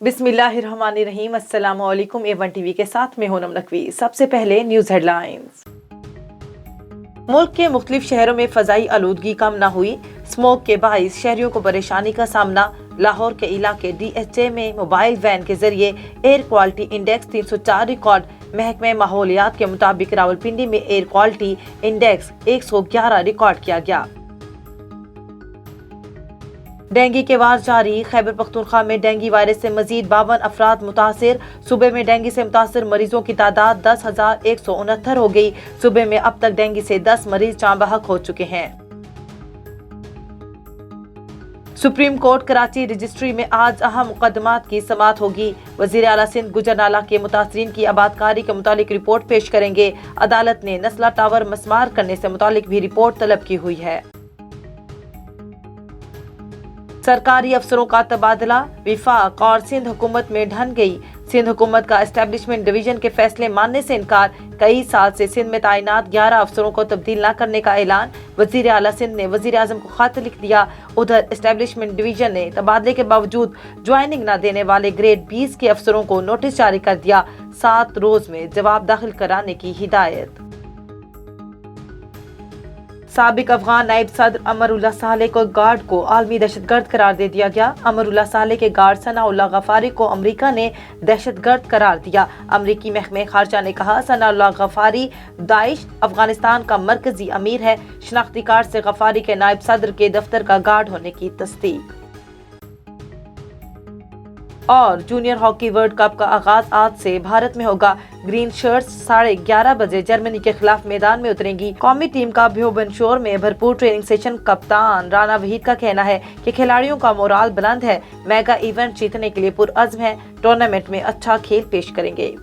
बिस्मिल्लाहिर्रहमानिर्रहीम। अस्सलाम वालेकुम। A1 टीवी के साथ मैं हूं नकवी। सबसे पहले न्यूज़ हेडलाइंस। मुल्क के मुख्तलिफ शहरों में फजाई आलूदगी कम न हुई, स्मोक के बाइस शहरियों को परेशानी का सामना। लाहौर के इलाके DHA में मोबाइल वैन के जरिए एयर क्वालिटी इंडेक्स 304 रिकॉर्ड। महकमे माहौलियात के मुताबिक रावलपिंडी में एयर क्वालिटी इंडेक्स 111 रिकॉर्ड किया गया। डेंगू के वार जारी। खैबर पख्तूनख्वा में डेंगू वायरस से मजीद 52 अफराद मुतासिर। सूबे में डेंगू से मुतासिर मरीजों की तादाद 10,169 हो गई। सूबे में अब तक डेंगू से 10 मरीज जाँ बहक हो चुके हैं। सुप्रीम कोर्ट कराची रजिस्ट्री में आज अहम मुकदमात की समाअत होगी। वजीर आला सिंध गुजरनाला के मुतासरीन की आबादकारी के मुतालिक रिपोर्ट पेश करेंगे। अदालत ने नस्ला टावर मस्मार करने से मुतालिक भी रिपोर्ट तलब की हुई है। सरकारी अफसरों का तबादला। विफाक और सिंध हुकूमत में ढल गई। सिंध हुकूमत का एस्टेब्लिशमेंट डिवीजन के फैसले मानने से इनकार। कई साल से सिंध में तैनात 11 अफसरों को तब्दील न करने का ऐलान। वजीर आला सिंध ने वजीर आजम को खत लिख दिया। उधर एस्टेब्लिशमेंट डिवीजन ने तबादले के बावजूद ज्वाइनिंग न देने वाले ग्रेड 20 के अफसरों को नोटिस जारी कर दिया। 7 रोज में जवाब दाखिल कराने की हिदायत। साबिक अफगान नायब सदर अमरुल्लाह सालेह को गार्ड को आलमी दहशतगर्द करार दे दिया गया। अमरुल्लाह सालेह के गार्ड सनाउल्लाह गफारी को अमेरिका ने दहशतगर्द करार दिया। अमेरिकी महकमे खारजा ने कहा सनाउल्लाह गफारी दाइश अफगानिस्तान का मरकजी अमीर है। शनाख्ती कार्ड से गफारी के नायब सदर के दफ्तर का गार्ड होने की तस्दीक। और जूनियर हॉकी वर्ल्ड कप का आगाज आज से भारत में होगा। ग्रीन शर्ट्स 11:30 बजे जर्मनी के खिलाफ मैदान में उतरेंगी। कौमी टीम का भुवनेश्वर में भरपूर ट्रेनिंग सेशन। कप्तान राना वहीद का कहना है कि खिलाड़ियों का मोराल बुलंद है, मेगा इवेंट जीतने के लिए पुरअज़्म है, टूर्नामेंट में अच्छा खेल पेश करेंगे।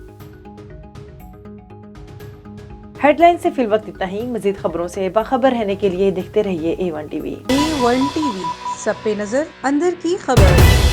हेडलाइन से फिल वक्त इतना ही। मजीद खबरों से बाखबर रहने के लिए देखते रहिए A1 टीवी। A1 टीवी, सब पे नजर, अंदर की खबर।